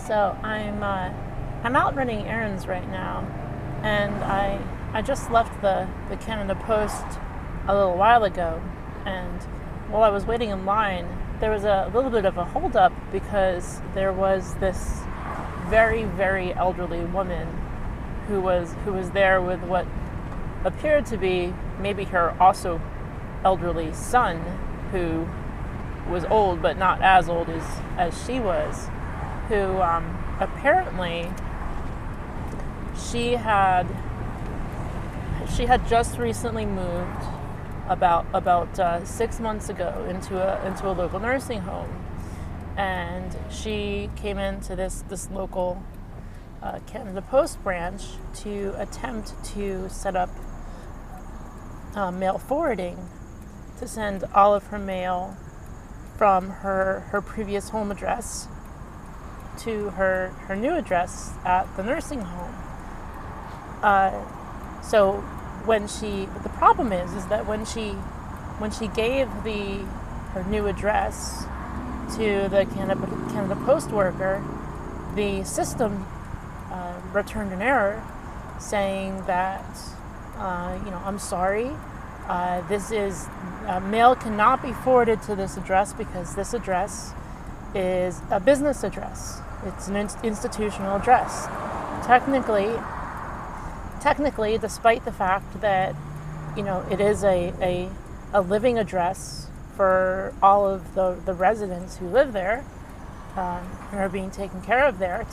So I'm out running errands right now, and I just left the Canada Post a little while ago, and while I was waiting in line, there was a little bit of a holdup because there was this very, very elderly woman who was there with what appeared to be maybe her also elderly son, who was old but not as old as she was, who apparently she had just recently moved about 6 months ago into a local nursing home, and she came into this local Canada Post branch to attempt to set up mail forwarding to send all of her mail from her previous home address to her new address at the nursing home. So the problem is that when she gave her new address to the Canada Post worker, the system returned an error saying that I'm sorry, this is mail cannot be forwarded to this address because this address is a business address. It's an institutional address. Technically, despite the fact that it is a living address for all of the residents who live there and are being taken care of there,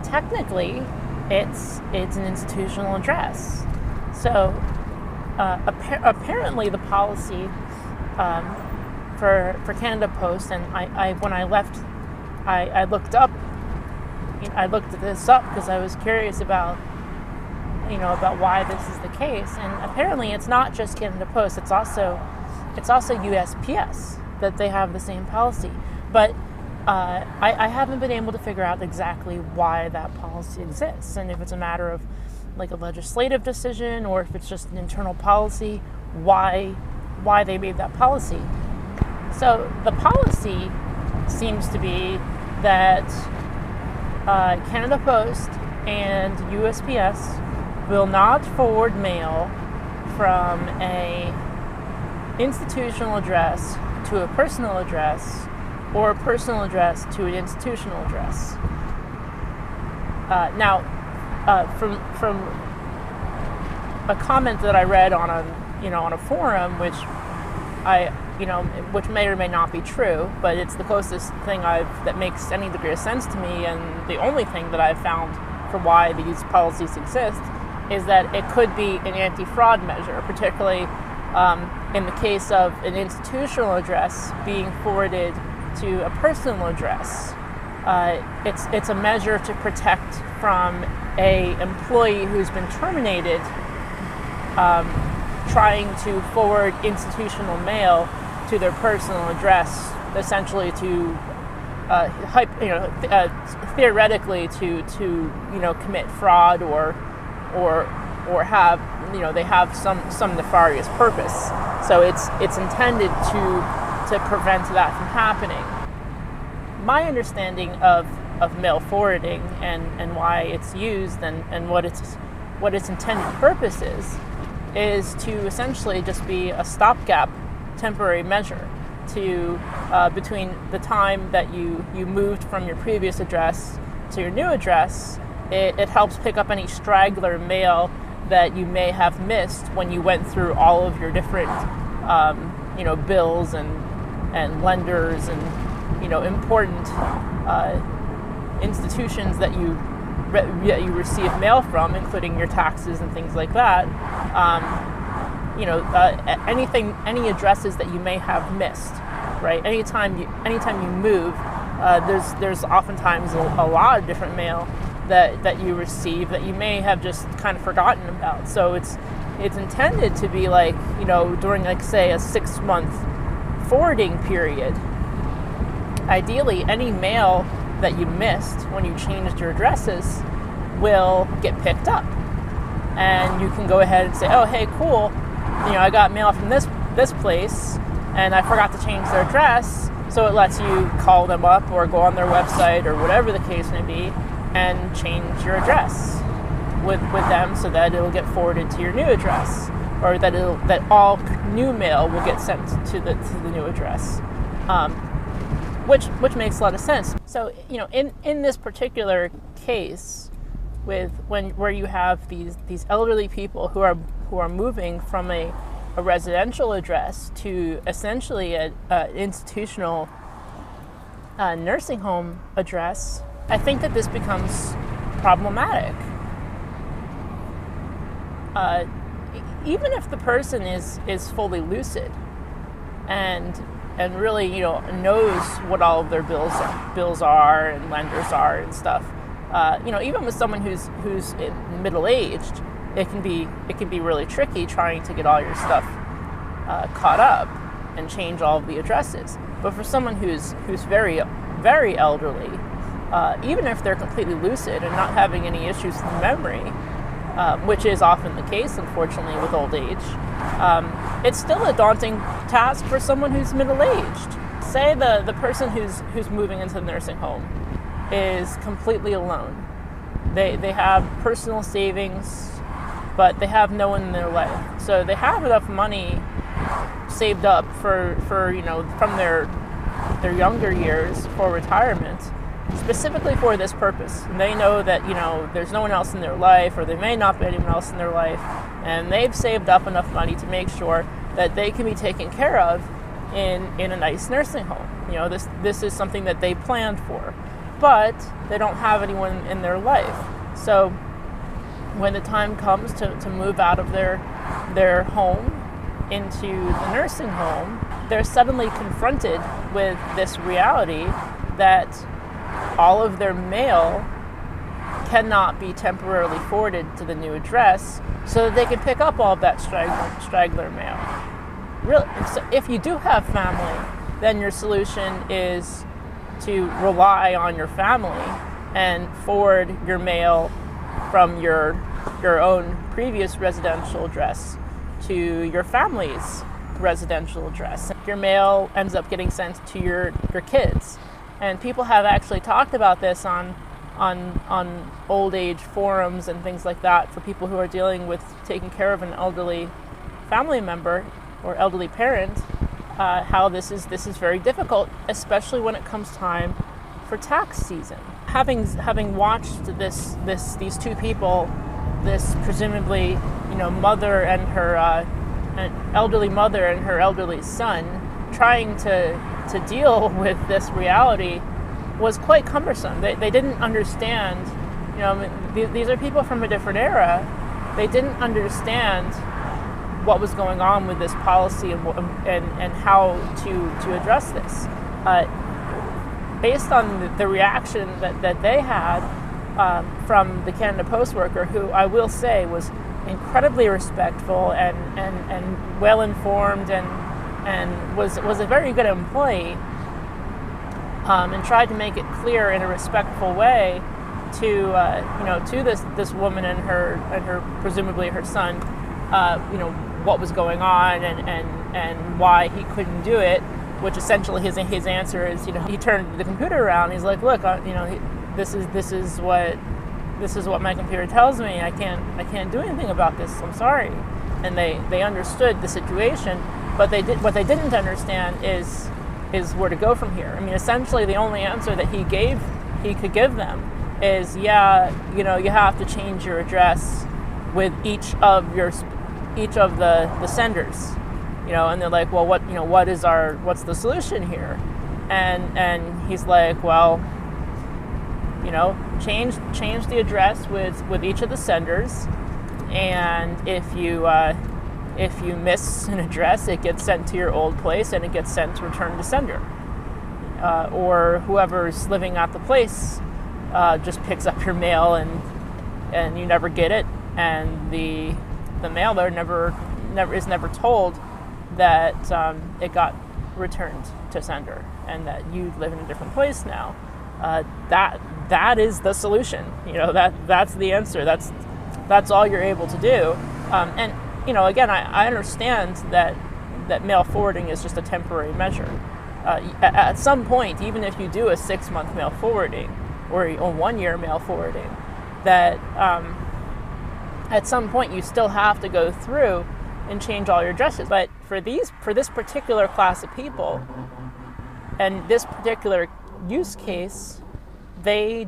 technically it's an institutional address. So apparently the policy for Canada Post, and when I left, I looked this up because I was curious about why this is the case. And apparently it's not just Canada Post, it's also USPS that they have the same policy. But I haven't been able to figure out exactly why that policy exists, and if it's a matter of like a legislative decision or if it's just an internal policy, why they made that policy. So the policy seems to be that Canada Post and USPS will not forward mail from a institutional address to a personal address or a personal address to an institutional address. From a comment that I read on a forum, which which may or may not be true, but it's the closest thing that makes any degree of sense to me, and the only thing that I've found for why these policies exist is that it could be an anti-fraud measure, particularly in the case of an institutional address being forwarded to a personal address. It's a measure to protect from a employee who's been terminated trying to forward institutional mail to their personal address, essentially to theoretically to commit fraud or have they have some nefarious purpose. So it's intended to prevent that from happening. My understanding of mail forwarding and why it's used and what its intended purpose is to essentially just be a stopgap temporary measure to between the time that you moved from your previous address to your new address. It helps pick up any straggler mail that you may have missed when you went through all of your different bills and lenders and important institutions that you receive mail from, including your taxes and things like that. Any addresses that you may have missed, right? Anytime you move, there's oftentimes a lot of different mail that you receive that you may have just kind of forgotten about. So it's intended to be like, during like say a 6-month forwarding period. Ideally, any mail that you missed when you changed your addresses will get picked up, and you can go ahead and say, oh, hey, cool, I got mail from this place and I forgot to change their address. So it lets you call them up or go on their website or whatever the case may be and change your address with them so that it'll get forwarded to your new address, or that all new mail will get sent to the new address, which makes a lot of sense. So in this particular case, where you have these elderly people who are moving from a residential address to essentially an institutional nursing home address, I think that this becomes problematic. Even if the person is fully lucid and really knows what all of their bills are and lenders are and stuff, even with someone who's middle-aged, it can be really tricky trying to get all your stuff caught up and change all of the addresses. But for someone who's very, very elderly, even if they're completely lucid and not having any issues with memory, which is often the case, unfortunately, with old age, it's still a daunting task for someone who's middle-aged. Say the person who's moving into the nursing home is completely alone. They have personal savings, but they have no one in their life. So they have enough money saved up for from their younger years for retirement, specifically for this purpose. And they know that there's no one else in their life, or there may not be anyone else in their life, and they've saved up enough money to make sure that they can be taken care of in a nice nursing home. This is something that they planned for, but they don't have anyone in their life. So when the time comes to move out of their home into the nursing home, they're suddenly confronted with this reality that all of their mail cannot be temporarily forwarded to the new address so that they can pick up all of that straggler mail. Really, so if you do have family, then your solution is to rely on your family and forward your mail from your own previous residential address to your family's residential address. Your mail ends up getting sent to your kids. And people have actually talked about this on old age forums and things like that for people who are dealing with taking care of an elderly family member or elderly parent, how this is very difficult, especially when it comes time for tax season. Having watched these two people, this presumably mother and her an elderly mother and her elderly son, trying to deal with this reality was quite cumbersome. They didn't understand, these are people from a different era. They didn't understand what was going on with this policy and how to address this. Based on the reaction that they had from the Canada Post worker, who I will say was incredibly respectful and well-informed and was a very good employee, and tried to make it clear in a respectful way to this woman and her presumably her son, what was going on and why he couldn't do it. Which essentially his answer is, he turned the computer around. He's like, look, this is what my computer tells me. I can't do anything about this. I'm sorry. And they understood the situation. But what they didn't understand is where to go from here. I mean, essentially, the only answer that he could give them is, you have to change your address with each of the senders. And they're like, well, what's the solution here? And he's like, well, change the address with each of the senders, and if you miss an address, it gets sent to your old place and it gets sent returned to sender. Or whoever's living at the place just picks up your mail and you never get it, and the mailer is never told that it got returned to sender and that you live in a different place now. That is the solution. That's the answer. That's all you're able to do. And again, I understand that mail forwarding is just a temporary measure. at some point, even if you do a 6-month mail forwarding or a 1-year mail forwarding, that at some point you still have to go through and change all your addresses. But for this particular class of people and this particular use case, they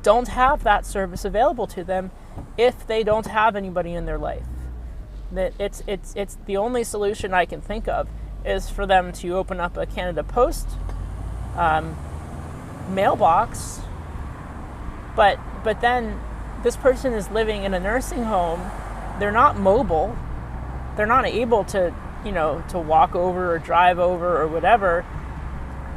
don't have that service available to them if they don't have anybody in their life. That it's the only solution I can think of is for them to open up a Canada Post mailbox, but then this person is living in a nursing home. They're not mobile. They're not able to walk over or drive over or whatever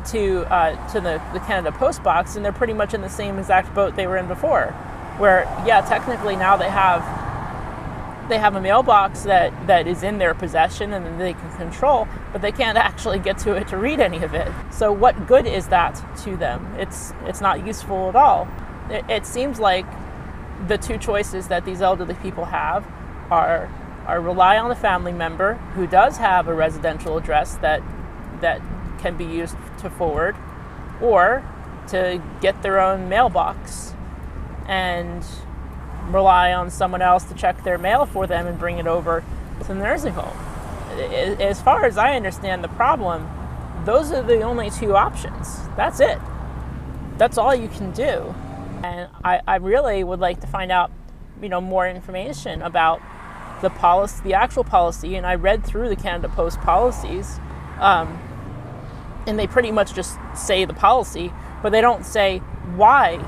to the Canada Post box, and they're pretty much in the same exact boat they were in before, where technically now they have a mailbox that is in their possession and that they can control, but they can't actually get to it to read any of it. So what good is that to them? It's not useful at all. It seems like the two choices that these elderly people have are rely on a family member who does have a residential address that can be used to forward, or to get their own mailbox and rely on someone else to check their mail for them and bring it over to the nursing home. As far as I understand the problem, those are the only two options. That's it. That's all you can do. And I really would like to find out, more information about the policy, the actual policy. And I read through the Canada Post policies, and they pretty much just say the policy, but they don't say why.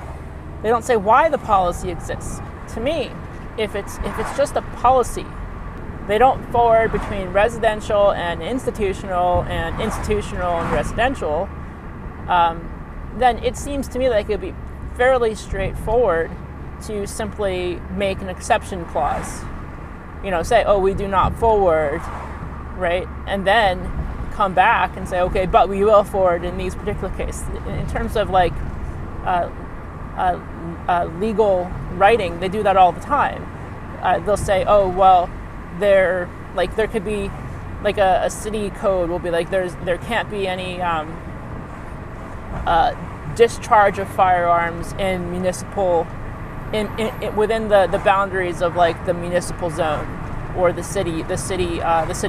They don't say why the policy exists. To me, if it's just a policy, they don't forward between residential and institutional and residential, then it seems to me like it would be fairly straightforward to simply make an exception clause. Say, oh, we do not forward, right? And then come back and say, okay, but we will forward in these particular cases. In terms of legal writing, they do that all the time. They'll say, oh, well, there could be a city code will be like there can't be any discharge of firearms in municipal within the boundaries of the municipal zone or the city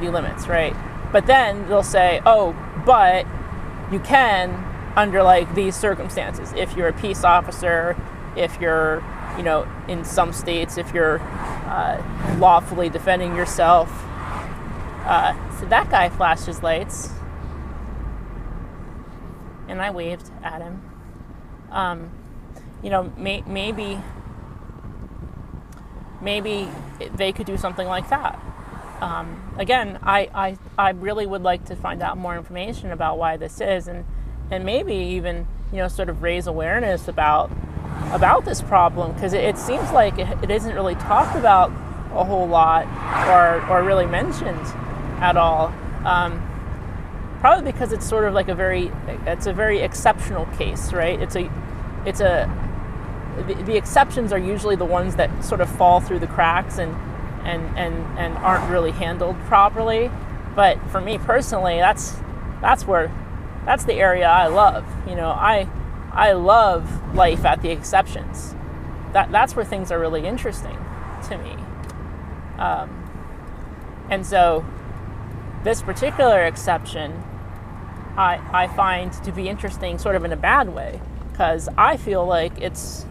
limits, right? But then they'll say, oh, but you can under these circumstances, if you're a peace officer, if you're in some states, if you're lawfully defending yourself. So that guy flashed his lights and I waved at him. Maybe they could do something like that. Again, I really would like to find out more information about why this is, and maybe even sort of raise awareness about this problem, because it seems like it isn't really talked about a whole lot or really mentioned at all. Probably because it's sort of a very exceptional case, right? The exceptions are usually the ones that sort of fall through the cracks and aren't really handled properly. But for me personally, that's the area I love. I love life at the exceptions. That's where things are really interesting to me. And so this particular exception I find to be interesting sort of in a bad way, because I feel like it's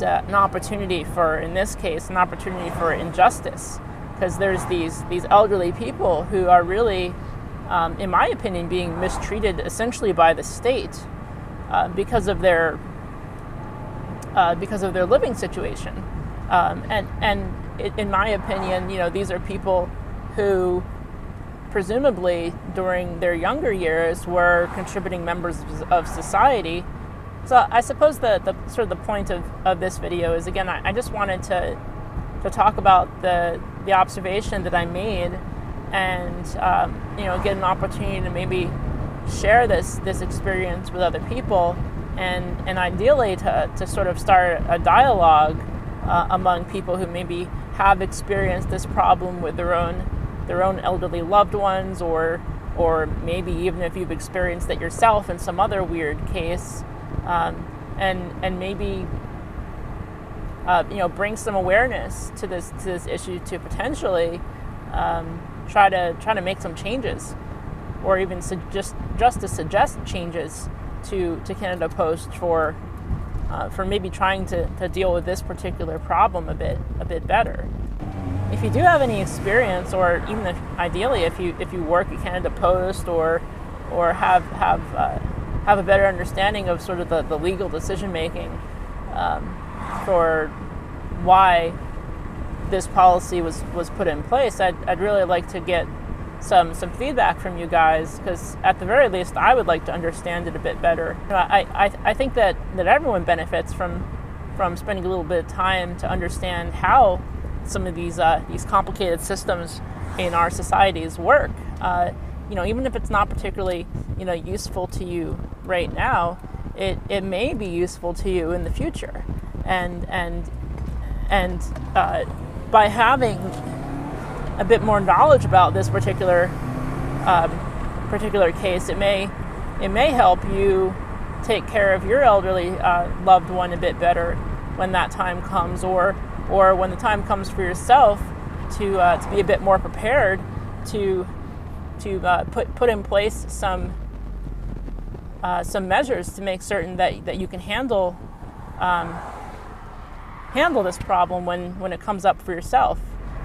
an opportunity for, in this case, an opportunity for injustice, because there's these elderly people who are really, in my opinion, being mistreated essentially by the state because of their living situation, and in my opinion, these are people who presumably during their younger years were contributing members of society. So I suppose the sort of the point of this video is, again, I just wanted to talk about the observation that I made, and get an opportunity to maybe share this experience with other people, and ideally to sort of start a dialogue among people who maybe have experienced this problem with their own elderly loved ones, or or maybe even if you've experienced it yourself in some other weird case, and maybe bring some awareness to this issue to potentially try to make some changes, or even just to suggest changes to Canada Post for maybe trying to deal with this particular problem a bit better. If you do have any experience, or even ideally if you work at Canada Post or have a better understanding of sort of the legal decision making for why this policy was put in place, I'd really like to get some feedback from you guys, because at the very least I would like to understand it a bit better. I think that everyone benefits from spending a little bit of time to understand how some of these complicated systems in our societies work. Even if it's not particularly useful to you right now, it may be useful to you in the future, and by having a bit more knowledge about this particular case, it may help you take care of your elderly loved one a bit better when that time comes, or when the time comes for yourself to be a bit more prepared to put in place some measures to make certain that you can handle this problem when it comes up for yourself.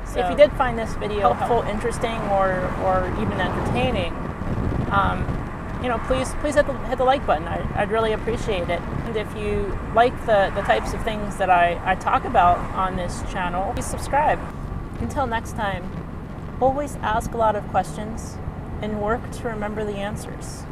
So if you did find this video helpful, interesting, or even entertaining, please hit the like button. I'd really appreciate it. And if you like the types of things that I talk about on this channel, please subscribe. Until next time, always ask a lot of questions and work to remember the answers.